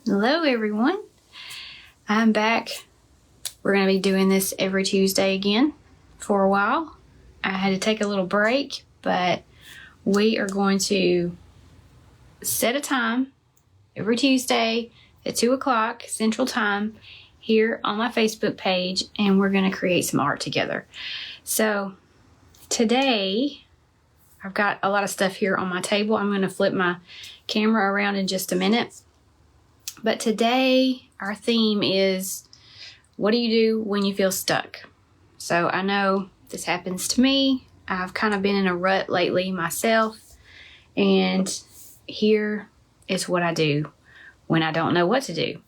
Hello everyone, I'm back. We're going to be doing this every Tuesday again for a while. I had to take a little break, but we are going to set a time every Tuesday at 2 o'clock Central Time here on my Facebook page, and we're going to create some art together. So today I've got a lot of stuff here on my table. I'm going to flip my camera around in just a minute. But today our theme is, what do you do when you feel stuck? So I know this happens to me. I've kind of been in a rut lately myself, and here is what I do when I don't know what to do.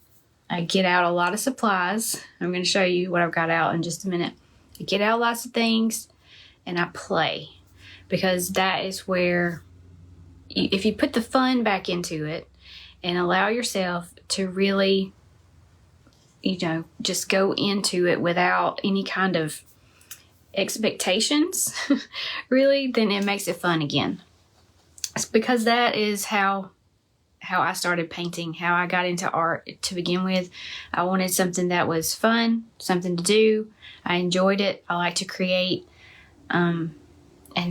I get out a lot of supplies. I'm going to show you what I've got out in just a minute. I get out lots of things and I play, because that is where, if you put the fun back into it and allow yourself to really, just go into it without any kind of expectations, really, then it makes it fun again. It's because that is how I started painting, how I got into art to begin with. I wanted something that was fun, something to do. I enjoyed it. I like to create. And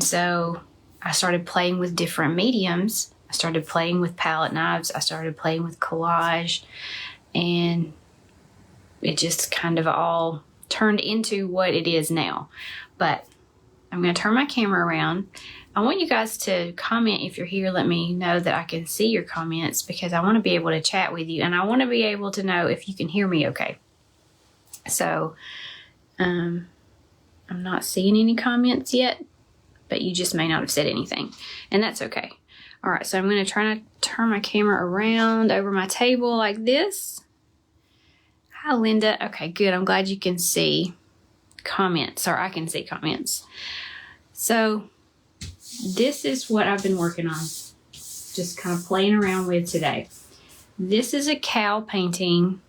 so I started playing with different mediums. I started playing with palette knives. I started playing with collage, and it just kind of all turned into what it is now. But I'm going to turn my camera around. I want you guys to comment if you're here. Let me know that I can see your comments, because I want to be able to chat with you, and I want to be able to know if you can hear me okay. So I'm not seeing any comments yet, but you just may not have said anything, and that's okay. All right, so I'm going to try to turn my camera around over my table like this. Hi, Linda. Okay, good. I'm glad you can see comments, or I can see comments. So this is what I've been working on, just kind of playing around with today. This is a cow painting.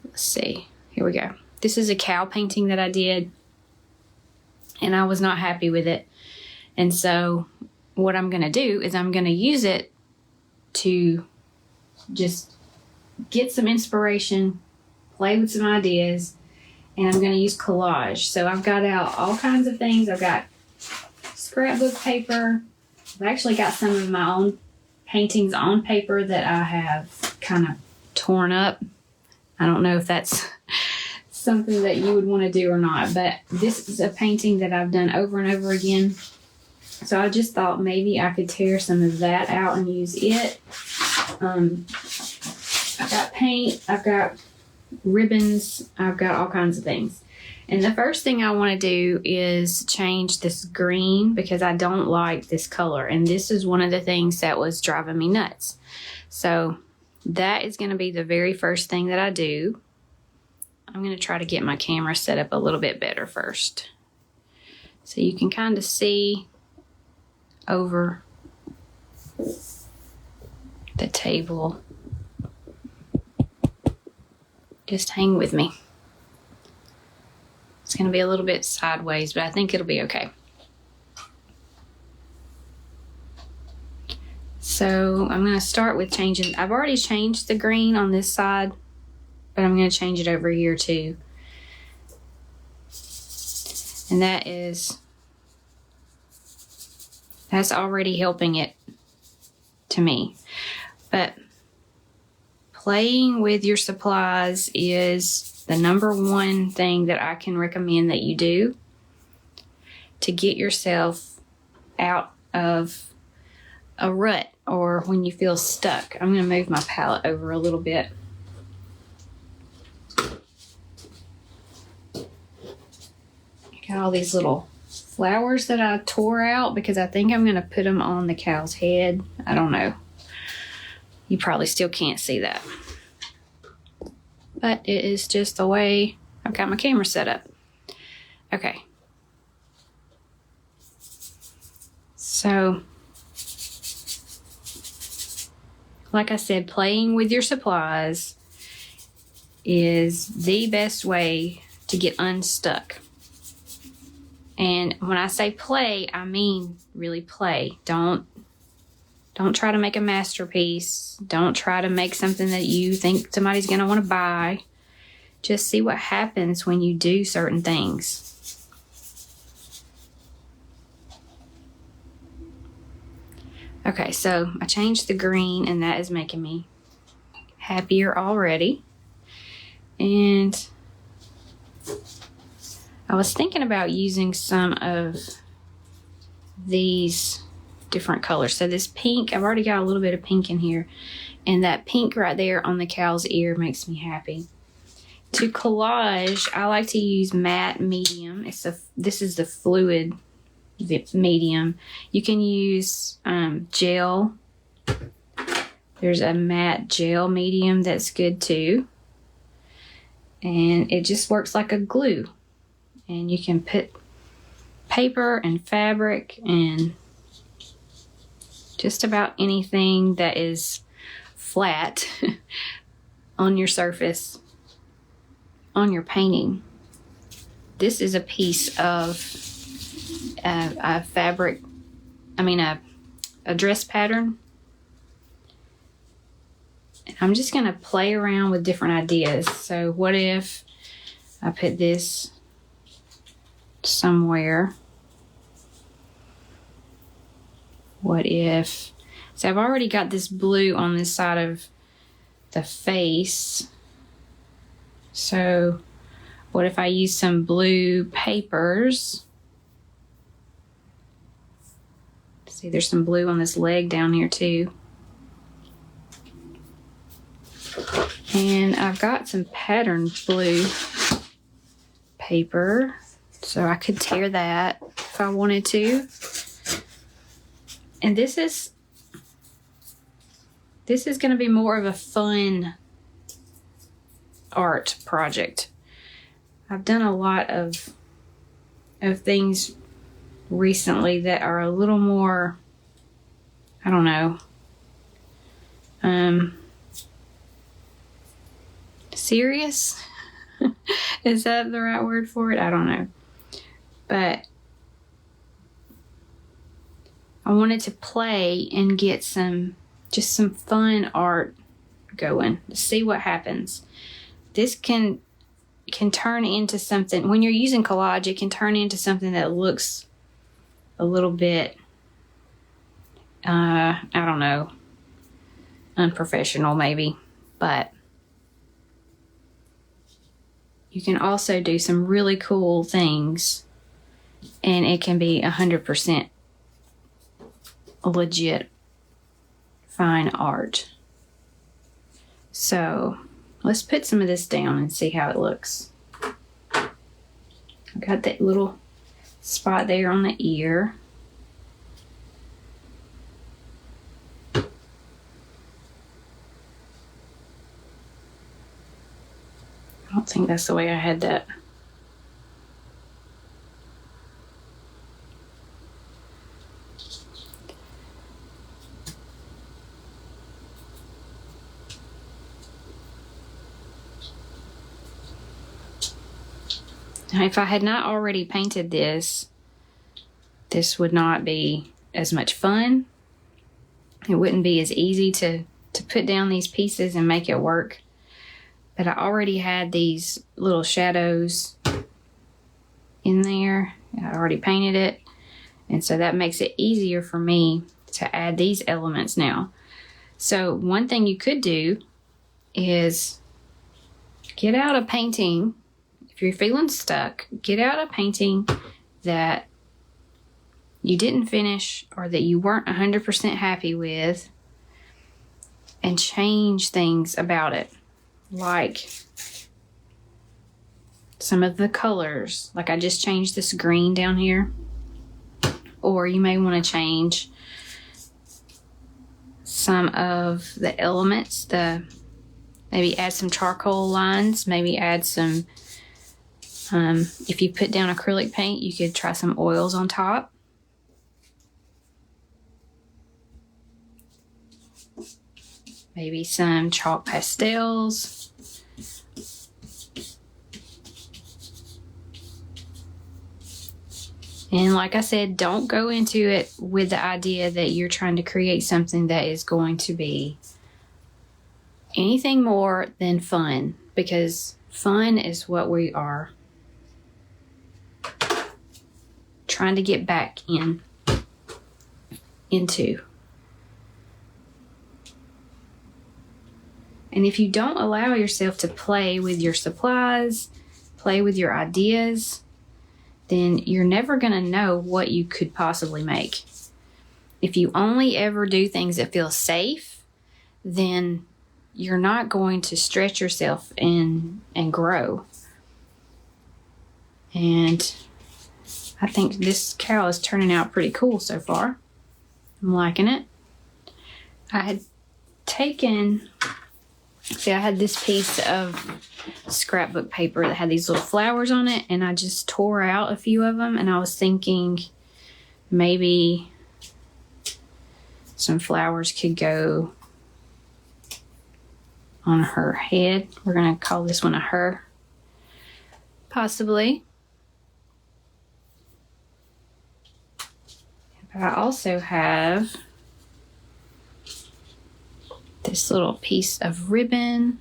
Let's see. Here we go. This is a cow painting that I did, and I was not happy with it. And so what I'm going to do is I'm going to use it to just get some inspiration, play with some ideas, and I'm going to use collage. So I've got out all kinds of things. I've got scrapbook paper. I've actually got some of my own paintings on paper that I have kind of torn up. I don't know if that's something that you would want to do or not, but this is a painting that I've done over and over again. So I just thought maybe I could tear some of that out and use it. I've got paint, I've got ribbons, I've got all kinds of things. And the first thing I want to do is change this green, because I don't like this color. And this is one of the things that was driving me nuts. So that is going to be the very first thing that I do. I'm going to try to get my camera set up a little bit better first, so you can kind of see over the table. Just hang with me. It's going to be a little bit sideways, but I think it'll be okay. So I'm going to start with changing. I've already changed the green on this side, but I'm going to change it over here too. And that's already helping it to me. But playing with your supplies is the number one thing that I can recommend that you do to get yourself out of a rut, or when you feel stuck. I'm going to move my palette over a little bit. Got all these little flowers that I tore out because I think I'm going to put them on the cow's head. I don't know. You probably still can't see that, but it is just the way I've got my camera set up. Okay. So, like I said, playing with your supplies is the best way to get unstuck. And when I say play, I mean really play. Don't Don't try to make a masterpiece. Don't try to make something that you think somebody's going to want to buy. Just see what happens when you do certain things. Okay, so I changed the green, and that is making me happier already. And I was thinking about using some of these different colors. So this pink, I've already got a little bit of pink in here, and that pink right there on the cow's ear makes me happy. To collage, I like to use matte medium. This is the fluid medium. You can use gel. There's a matte gel medium that's good too, and it just works like a glue. And you can put paper and fabric and just about anything that is flat on your surface, on your painting. This is a piece of a fabric, a dress pattern. And I'm just going to play around with different ideas. So what if I put this somewhere? What if, so I've already got this blue on this side of the face. So what if I use some blue papers? See, there's some blue on this leg down here too. And I've got some patterned blue paper, so I could tear that if I wanted to. And this is going to be more of a fun art project. I've done a lot of things recently that are a little more, I don't know, serious. Is that the right word for it? I don't know. But I wanted to play and get just some fun art going to see what happens. This can turn into something, when you're using collage, it can turn into something that looks a little bit, I don't know, unprofessional maybe, but you can also do some really cool things, and it can be 100% legit fine art. So let's put some of this down and see how it looks. I've got that little spot there on the ear. I don't think that's the way I had that. Now, if I had not already painted this would not be as much fun. It wouldn't be as easy to put down these pieces and make it work. But I already had these little shadows in there. I already painted it. And so that makes it easier for me to add these elements now. So one thing you could do is get out a painting. If you're feeling stuck, get out a painting that you didn't finish or that you weren't 100% happy with, and change things about it. Like some of the colors, like I just changed this green down here. Or you may want to change some of the elements, maybe add some charcoal lines, maybe add some, if you put down acrylic paint, you could try some oils on top. Maybe some chalk pastels. And like I said, don't go into it with the idea that you're trying to create something that is going to be anything more than fun, because fun is what we are trying to get back into. And if you don't allow yourself to play with your supplies, play with your ideas, then you're never going to know what you could possibly make. If you only ever do things that feel safe, then you're not going to stretch yourself and grow. And I think this cow is turning out pretty cool so far. I'm liking it. I had this piece of scrapbook paper that had these little flowers on it, and I just tore out a few of them, and I was thinking maybe some flowers could go on her head. We're going to call this one a her, possibly. But I also have this little piece of ribbon.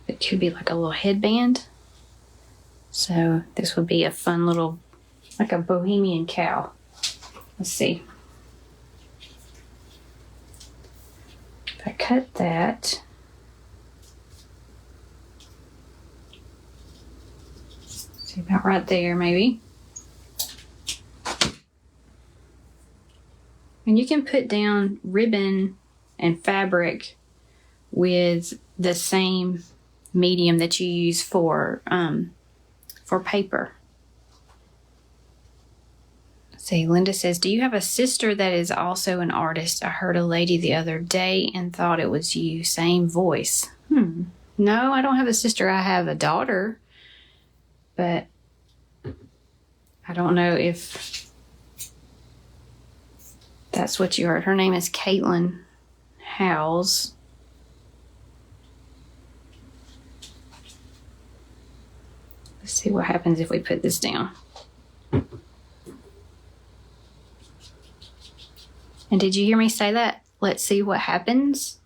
It could be like a little headband. So this would be a fun little, like a bohemian cow. Let's see. If I cut that, see, about right there maybe. And you can put down ribbon and fabric with the same medium that you use for paper. Let's see, Linda says, do you have a sister that is also an artist? I heard a lady the other day and thought it was you. Same voice. No, I don't have a sister. I have a daughter, but I don't know if that's what you heard. Her name is Caitlin Howes. Let's see what happens if we put this down. And did you hear me say that? Let's see what happens.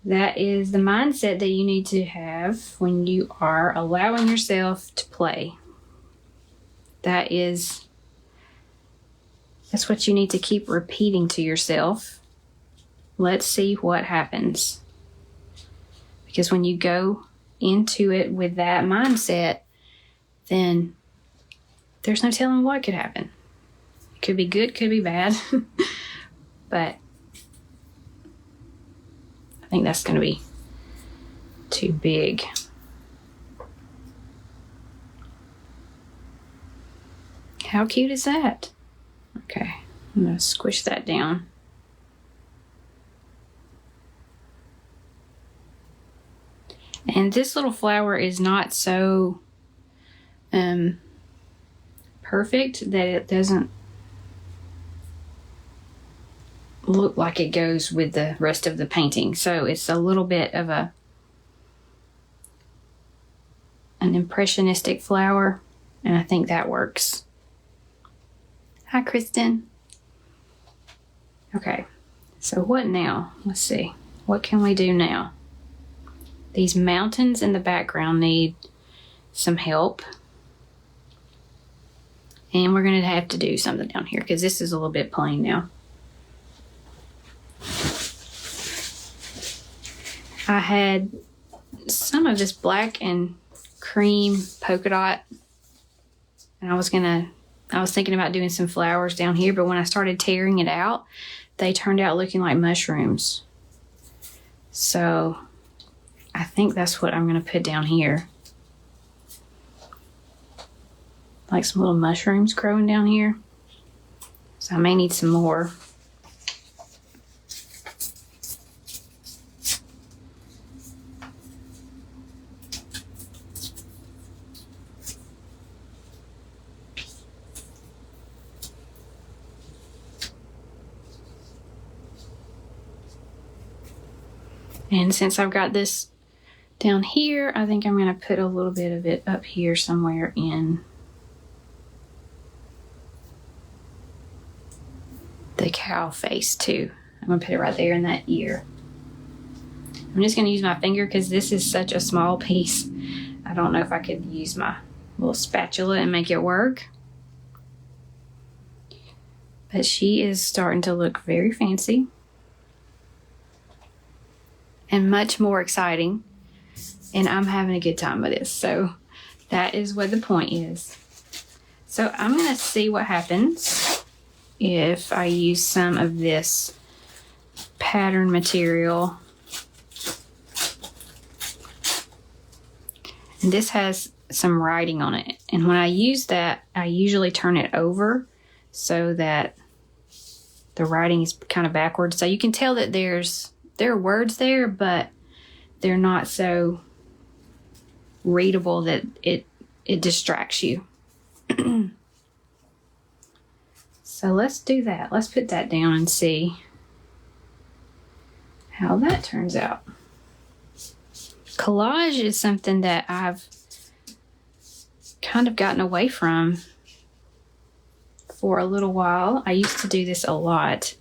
That is the mindset that you need to have when you are allowing yourself to play. That's what you need to keep repeating to yourself. Let's see what happens. Because when you go into it with that mindset, then there's no telling what could happen. It could be good, could be bad. But I think that's going to be too big. How cute is that? Okay, I'm going to squish that down. And this little flower is not so perfect that it doesn't look like it goes with the rest of the painting. So it's a little bit of an impressionistic flower, and I think that works. Hi, Kristen. Okay, so what now? Let's see. What can we do now? These mountains in the background need some help. And we're going to have to do something down here because this is a little bit plain now. I had some of this black and cream polka dot, and I was thinking about doing some flowers down here, but when I started tearing it out, they turned out looking like mushrooms. So I think that's what I'm going to put down here. Like some little mushrooms growing down here. So I may need some more. And since I've got this down here, I think I'm going to put a little bit of it up here somewhere in the cow face too. I'm going to put it right there in that ear. I'm just going to use my finger because this is such a small piece. I don't know if I could use my little spatula and make it work. But she is starting to look very fancy and much more exciting. And I'm having a good time with this. So that is what the point is. So I'm going to see what happens if I use some of this pattern material. And this has some writing on it. And when I use that, I usually turn it over so that the writing is kind of backwards. So you can tell that there are words there, but they're not so readable that it distracts you. So let's do that. Let's put that down and see how that turns out. Collage is something that I've kind of gotten away from for a little while. I used to do this a lot.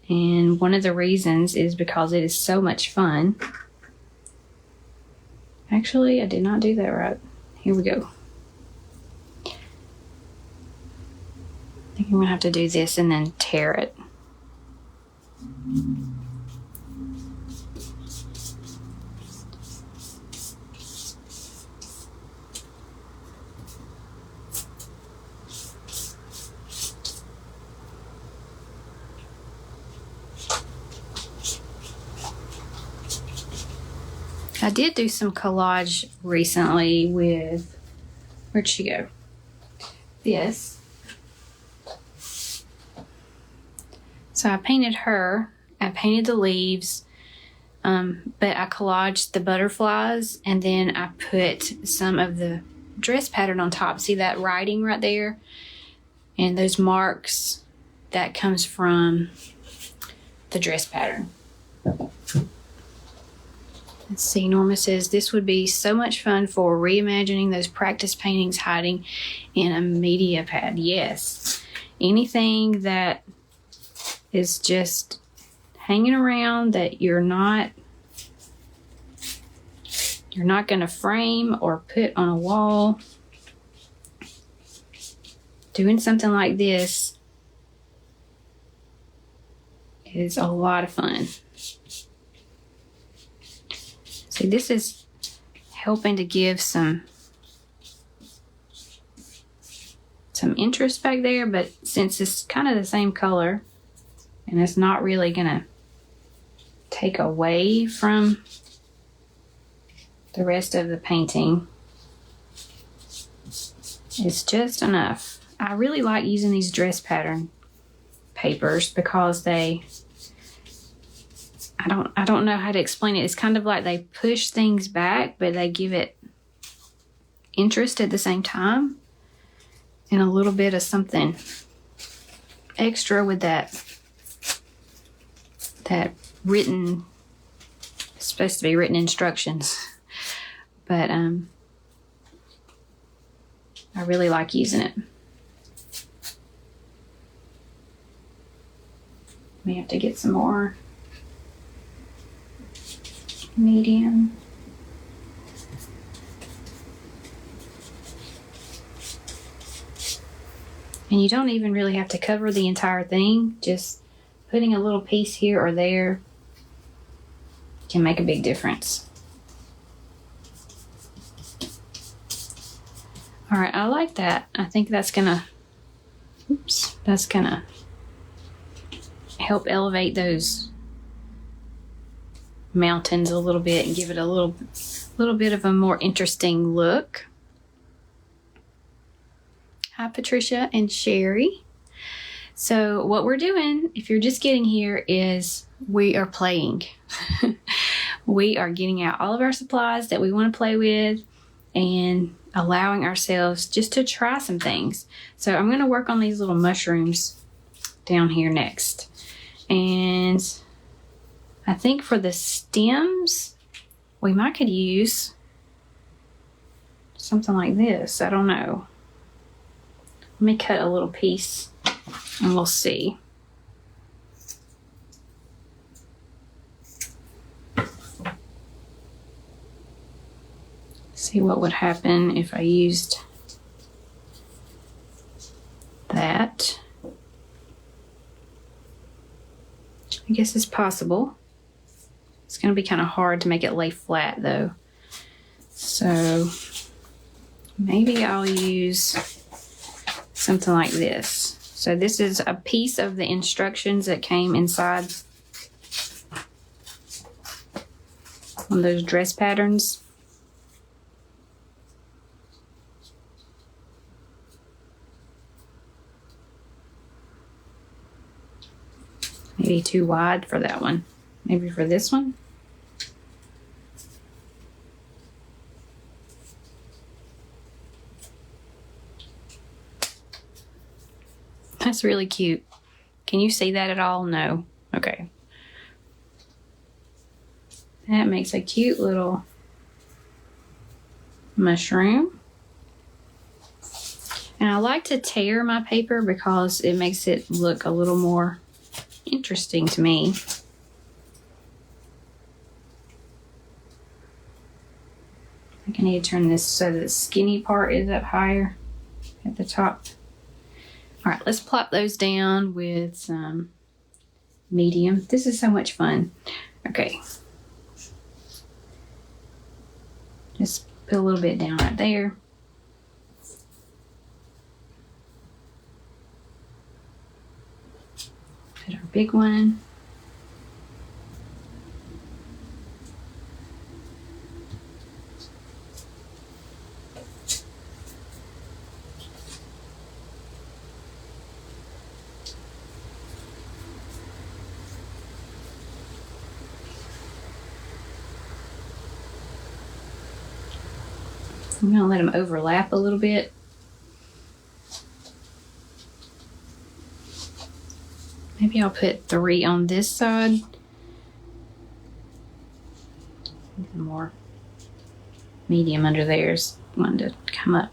And one of the reasons is because it is so much fun. Actually, I did not do that right. Here we go. I think I'm going to have to do this and then tear it. I did do some collage recently with, where'd she go? This. So I painted her, I painted the leaves, but I collaged the butterflies, and then I put some of the dress pattern on top. See that writing right there? And those marks, that comes from the dress pattern. Let's see, Norma says, this would be so much fun for reimagining those practice paintings hiding in a media pad. Yes, anything that is just hanging around that you're not going to frame or put on a wall. Doing something like this is a lot of fun. See, this is helping to give some interest back there, but since it's kind of the same color and it's not really gonna take away from the rest of the painting, it's just enough. I really like using these dress pattern papers because they, I don't know how to explain it. It's kind of like they push things back, but they give it interest at the same time. And a little bit of something extra with that written, it's supposed to be written instructions. But I really like using it. May have to get some more medium. And you don't even really have to cover the entire thing. Just putting a little piece here or there can make a big difference. All right, I like that. I think that's gonna, that's gonna help elevate those mountains a little bit and give it a little bit of a more interesting look. Hi, Patricia and Sherry. So what we're doing, if you're just getting here, is we are playing. We are getting out all of our supplies that we want to play with and allowing ourselves just to try some things. So I'm going to work on these little mushrooms down here next. And I think for the stems, we might could use something like this. I don't know. Let me cut a little piece and we'll see. See what would happen if I used that. I guess it's possible. It's going to be kind of hard to make it lay flat though. So maybe I'll use something like this. So this is a piece of the instructions that came inside one of those dress patterns. Maybe too wide for that one. Maybe for this one. That's really cute. Can you see that at all? No. Okay. That makes a cute little mushroom. And I like to tear my paper because it makes it look a little more interesting to me. I think I need to turn this so the skinny part is up higher at the top. All right, let's plop those down with some medium. This is so much fun. Okay. Just put a little bit down right there. Put our big one. I'm gonna let them overlap a little bit. Maybe I'll put 3 on this side. More medium under theirs. One to come up.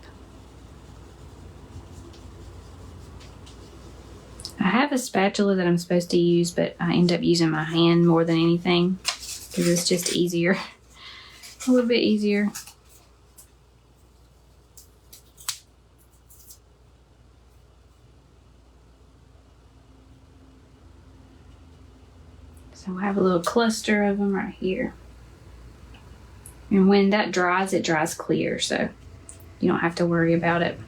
I have a spatula that I'm supposed to use, but I end up using my hand more than anything because it's just easier. A little bit easier. So I have a little cluster of them right here. And when that dries, it dries clear, so you don't have to worry about it.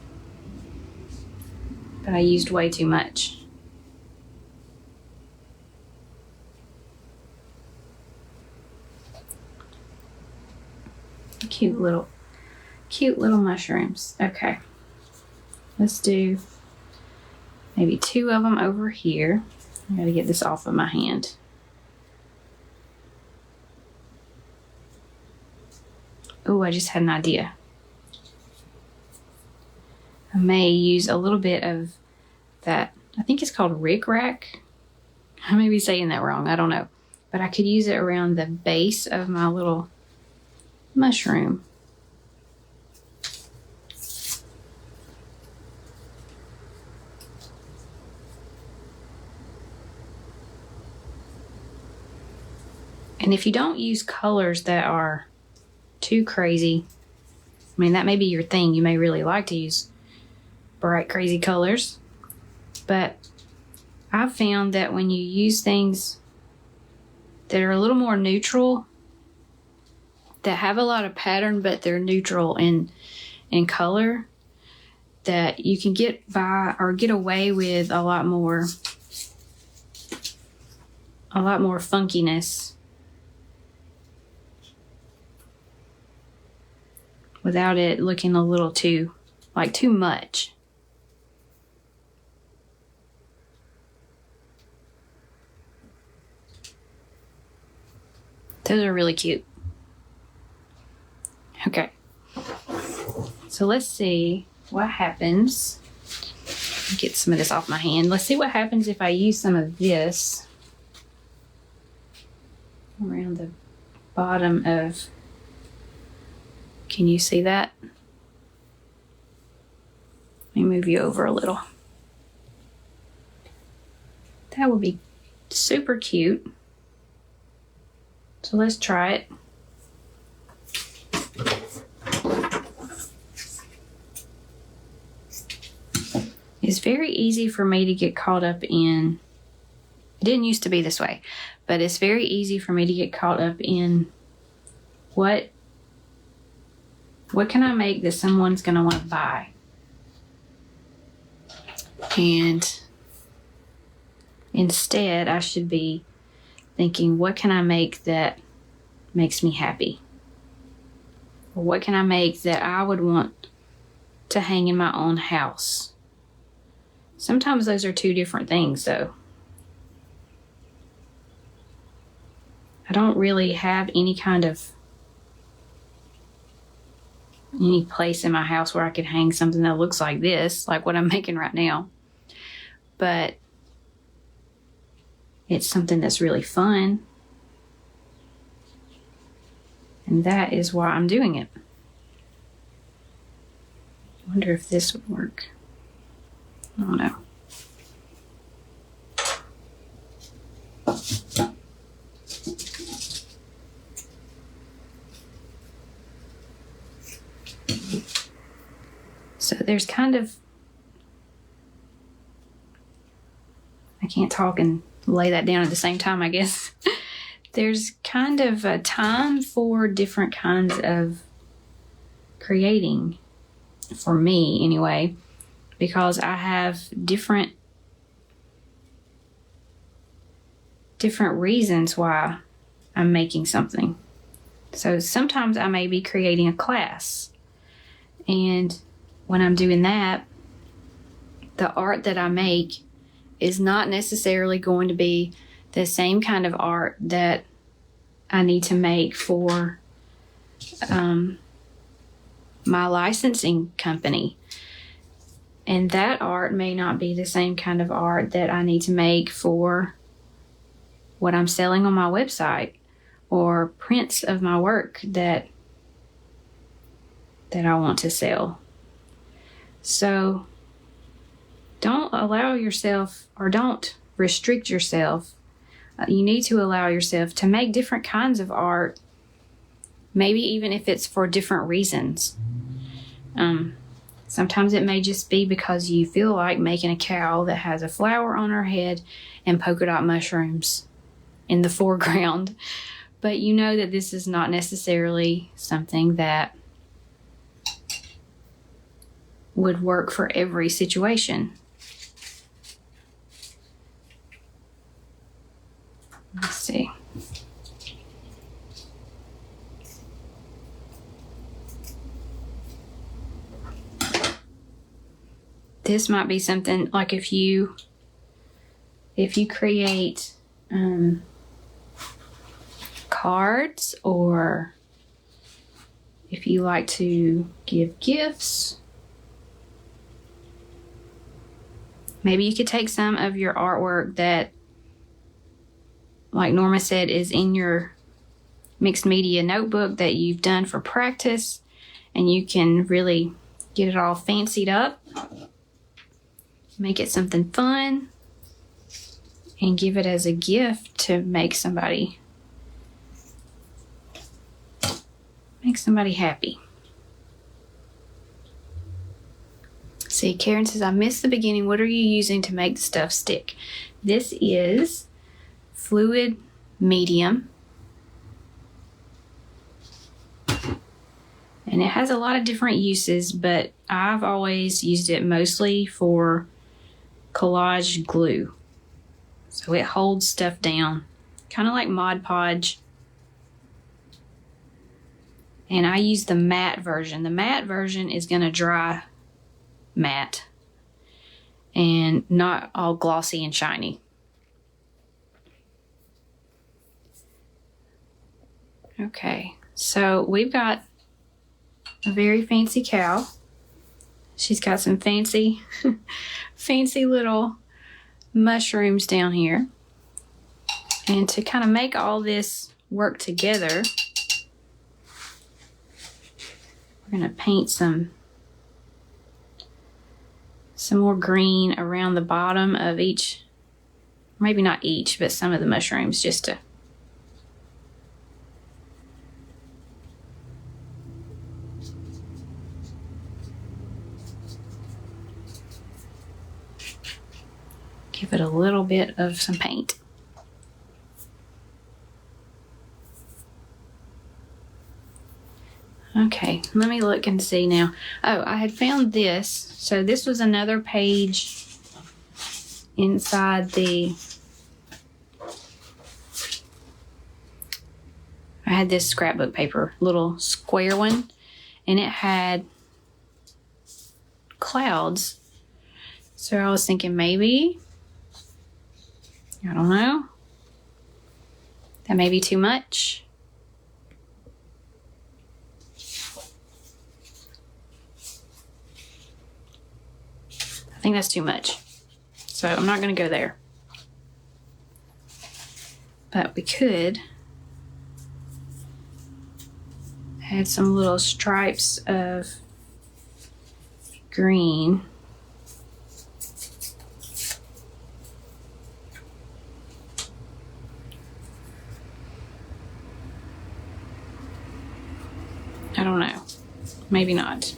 But I used way too much. Cute little mushrooms. Okay. Let's do maybe 2 of them over here. I gotta get this off of my hand. Oh, I just had an idea. I may use a little bit of that. I think it's called rickrack. I may be saying that wrong. I don't know. But I could use it around the base of my little mushroom. And if you don't use colors that are too crazy, I mean, that may be your thing. You may really like to use bright, crazy colors. But I've found that when you use things that are a little more neutral, that have a lot of pattern, but they're neutral in color, that you can get by or get away with a lot more funkiness without it looking a little too much. Those are really cute. Okay. So let's see what happens. Get some of this off my hand. Let's see what happens if I use some of this around the bottom of, can you see that? Let me move you over a little. That would be super cute. So let's try it. It's very easy for me to get caught up in, it didn't used to be this way, but it's very easy for me to get caught up in what can I make that someone's going to want to buy? And instead, I should be thinking, what can I make that makes me happy? Or what can I make that I would want to hang in my own house? Sometimes those are two different things, though. I don't really have any place in my house where I could hang something that looks like this, like what I'm making right now. But it's something that's really fun. And that is why I'm doing it. I wonder if this would work. I don't know. So there's kind of, I can't talk and lay that down at the same time, I guess. There's kind of a time for different kinds of creating, for me anyway, because I have different reasons why I'm making something. So sometimes I may be creating a class, and when I'm doing that, the art that I make is not necessarily going to be the same kind of art that I need to make for my licensing company. And that art may not be the same kind of art that I need to make for what I'm selling on my website, or prints of my work that I want to sell. So don't allow yourself, or don't restrict yourself. You need to allow yourself to make different kinds of art, maybe even if it's for different reasons. Sometimes it may just be because you feel like making a cow that has a flower on her head and polka dot mushrooms in the foreground. But you know that this is not necessarily something that would work for every situation. Let's see. This might be something like if you create cards, or if you like to give gifts, maybe you could take some of your artwork that, like Norma said, is in your mixed media notebook that you've done for practice, and you can really get it all fancied up, make it something fun, and give it as a gift to make somebody happy. See, Karen says, I missed the beginning. What are you using to make the stuff stick? This is fluid medium. And it has a lot of different uses, but I've always used it mostly for Collage glue. So it holds stuff down, kind of like Mod Podge. And I use the matte version. The matte version is going to dry matte and not all glossy and shiny. Okay, so we've got a very fancy cow. She's got some fancy little mushrooms down here. And to kind of make all this work together. We're gonna paint some more green around the bottom of each, maybe not each, but some of the mushrooms, just to give it a little bit of some paint. Okay, let me look and see now. Oh, I had found this. So this was another page inside the... I had this scrapbook paper, little square one, and it had clouds. So I was thinking maybe, I don't know, that may be too much. I think that's too much. So I'm not going to go there. But we could add some little stripes of green. I don't know. Maybe not.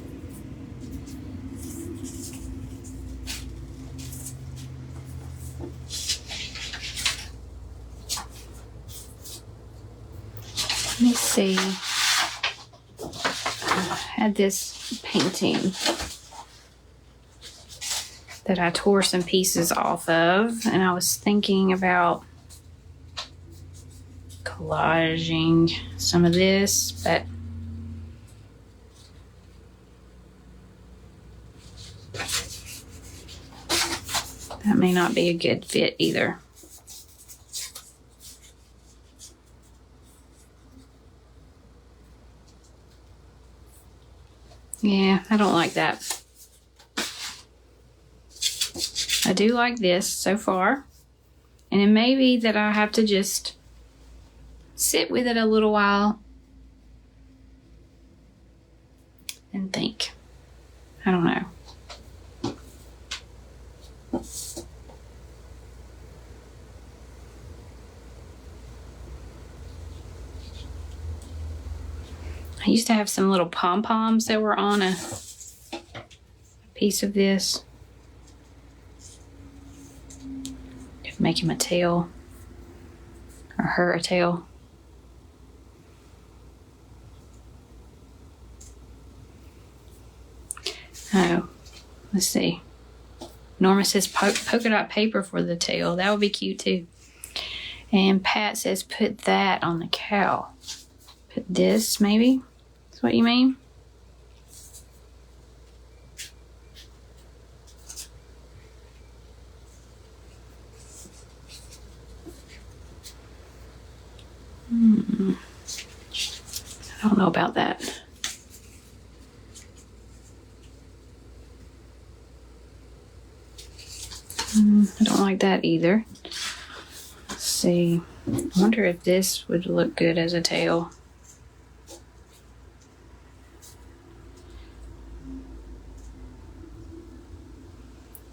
Let me see. I had this painting that I tore some pieces off of, and I was thinking about collaging some of this, but that may not be a good fit either. Yeah, I don't like that. I do like this so far. And it may be that I have to just sit with it a little while and think. I don't know. I used to have some little pom-poms that were on a piece of this. Could make him a tail, or her a tail. Oh, let's see. Norma says polka dot paper for the tail. That would be cute too. And Pat says put that on the cow. Put this, maybe? That's what you mean? I don't know about that. I don't like that either. Let's see. I wonder if this would look good as a tail.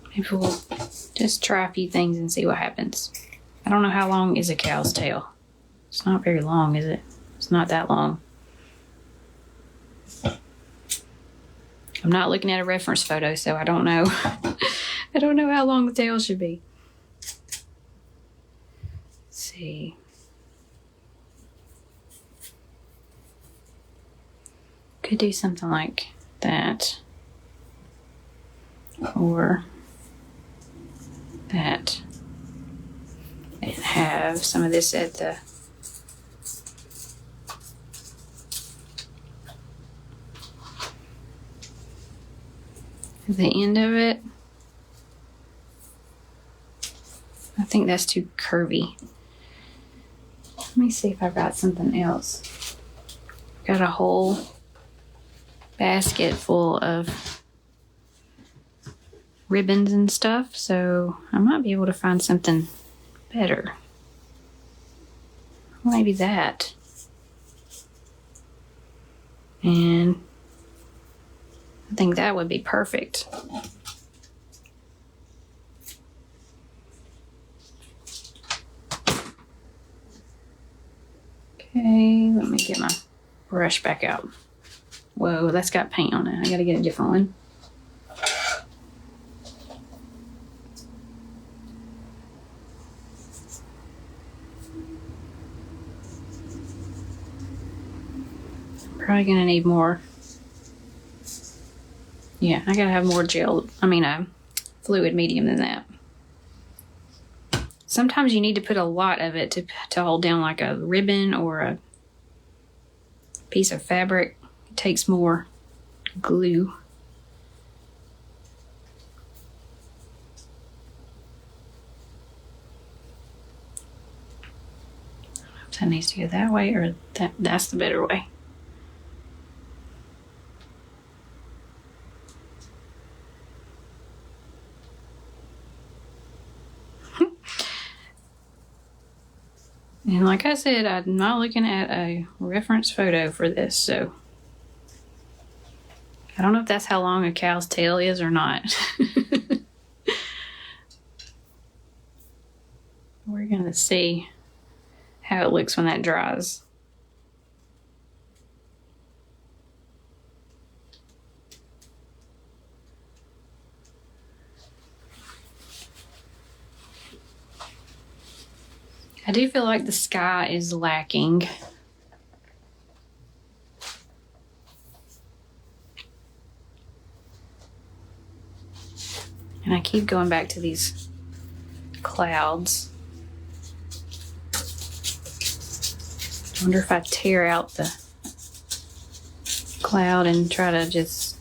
Maybe we'll just try a few things and see what happens. I don't know how long is a cow's tail. It's not very long, is it? It's not that long. I'm not looking at a reference photo, so I don't know. I don't know how long the tail should be. Let's see. Could do something like that. Or that. And have some of this at the end of it. I think that's too curvy. Let me see if I've got something else. Got a whole basket full of ribbons and stuff, so I might be able to find something better. maybe that. And I think that would be perfect. Okay, let me get my brush back out. Whoa, that's got paint on it. I gotta get a different one. Probably gonna need more. Yeah, I gotta have more gel, fluid medium than that. Sometimes you need to put a lot of it to hold down like a ribbon or a piece of fabric. It takes more glue. I don't know if that needs to go that way or that's the better way. And like I said, I'm not looking at a reference photo for this, so I don't know if that's how long a cow's tail is or not. We're gonna see how it looks when that dries. I do feel like the sky is lacking. And I keep going back to these clouds. I wonder if I tear out the cloud and try to just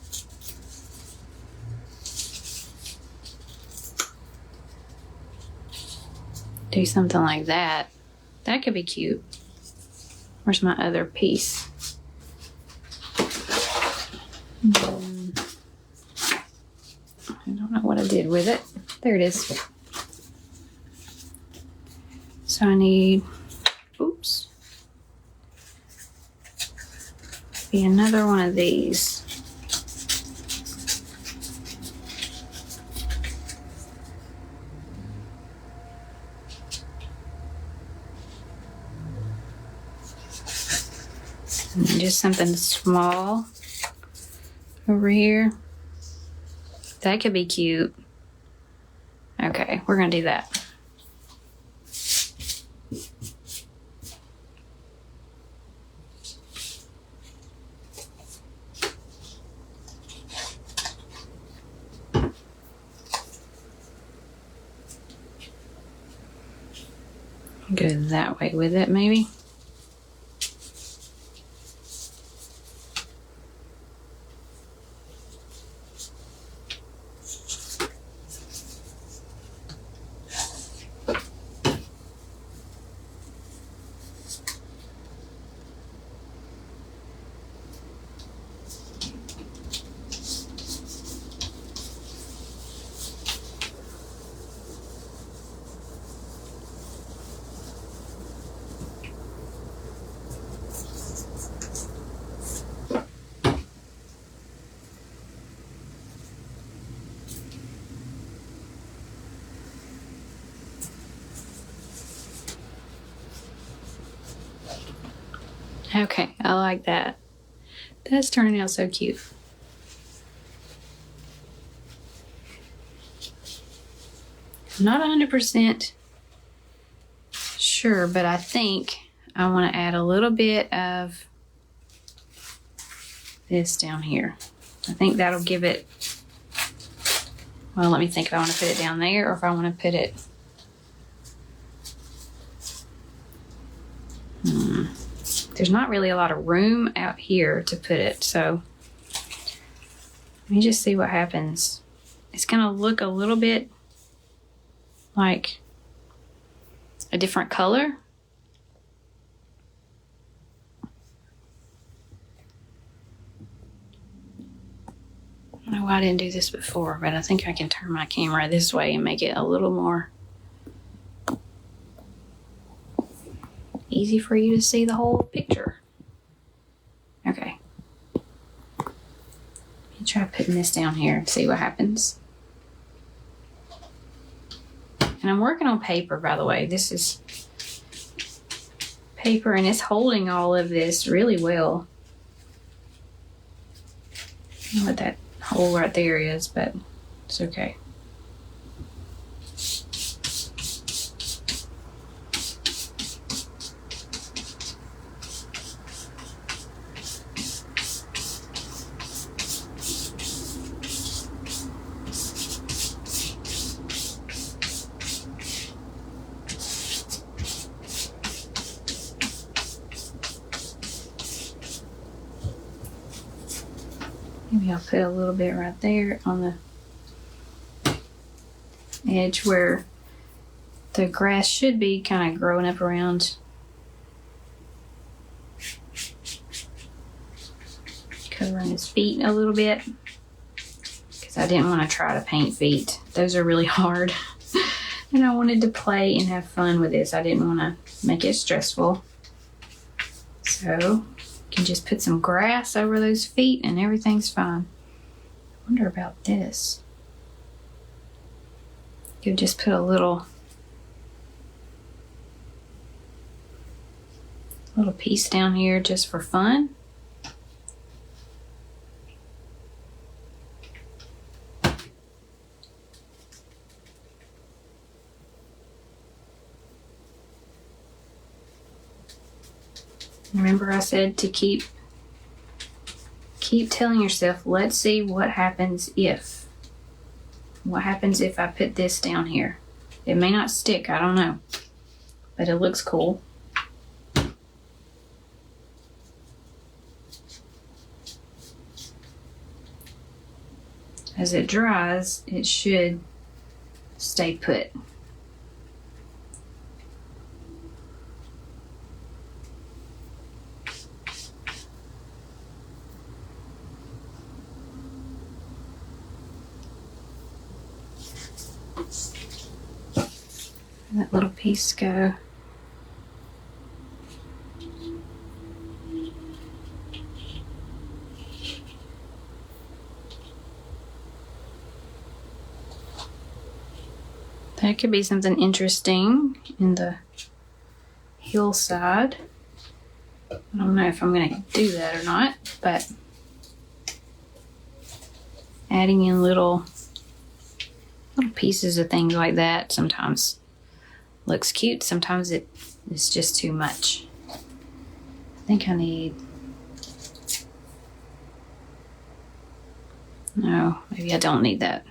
do something like that. That could be cute. Where's my other piece? I don't know what I did with it. There it is. So I need, oops, be another one of these. And just something small over here. That could be cute. Okay, we're gonna do that. Go that way with it, maybe. Okay, I like that. That's turning out so cute. I'm not 100% sure, but I think I want to add a little bit of this down here. I think that'll give it, well, let me think if I want to put it down there or if I want to put it, there's not really a lot of room out here to put it, so let me just see what happens. It's gonna look a little bit like a different color. I don't know why I didn't do this before, but I think I can turn my camera this way and make it a little more easy for you to see the whole picture. Okay. Let me try putting this down here and see what happens. And I'm working on paper, by the way. This is paper, and it's holding all of this really well. I don't know what that hole right there is, but it's okay. Maybe I'll put a little bit right there on the edge where the grass should be kind of growing up around. Covering his feet a little bit, because I didn't want to try to paint feet. Those are really hard. And I wanted to play and have fun with this. I didn't want to make it stressful. So you can just put some grass over those feet and everything's fine. I wonder about this. You could just put a little piece down here just for fun. Remember I said to keep telling yourself, let's see what happens if. What happens if I put this down here? It may not stick, I don't know. But it looks cool. As it dries, it should stay put. That little piece go. That could be something interesting in the hillside. I don't know if I'm going to do that or not, but adding in little pieces of things like that sometimes looks cute. Sometimes it's just too much. I think I need... No, maybe I don't need that.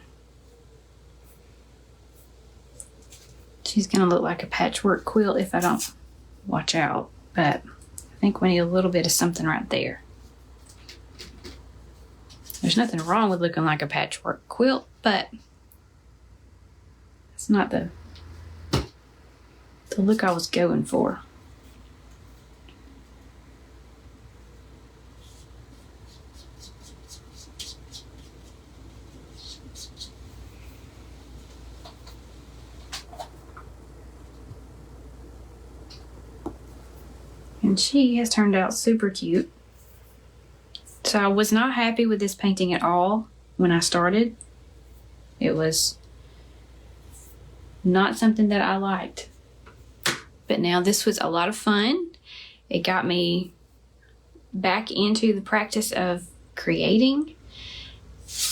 She's gonna look like a patchwork quilt if I don't watch out, but I think we need a little bit of something right there. There's nothing wrong with looking like a patchwork quilt, but it's not the look I was going for. And she has turned out super cute. So I was not happy with this painting at all when I started. It was not something that I liked. But now this was a lot of fun. It got me back into the practice of creating.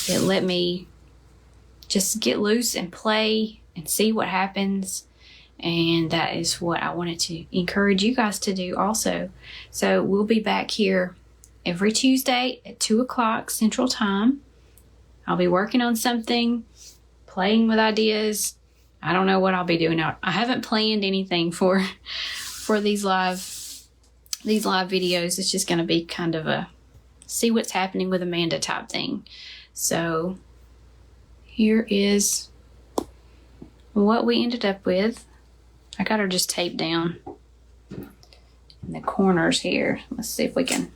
It let me just get loose and play and see what happens. And that is what I wanted to encourage you guys to do also. So we'll be back here every Tuesday at 2 o'clock Central Time. I'll be working on something, playing with ideas. I don't know what I'll be doing. I haven't planned anything for these live videos. It's just going to be kind of a see what's happening with Amanda type thing. So here is what we ended up with. I got her just taped down in the corners here. Let's see if we can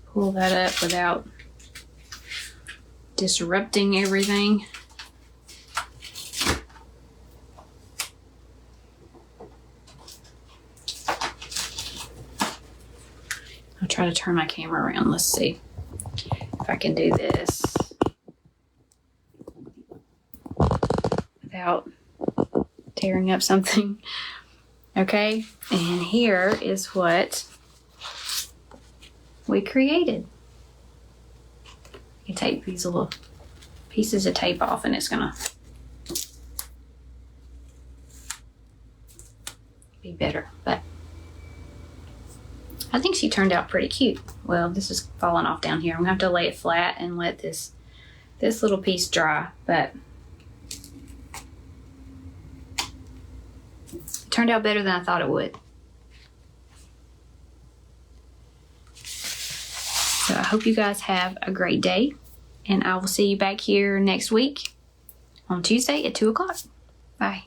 pull that up without disrupting everything. I'll try to turn my camera around. Let's see if I can do this without tearing up something. Okay, and here is what we created. You can take these little pieces of tape off and it's gonna be better, but I think she turned out pretty cute. Well, this is falling off down here. I'm gonna have to lay it flat and let this little piece dry, but it turned out better than I thought it would. So I hope you guys have a great day, and I will see you back here next week on Tuesday at 2 o'clock. Bye.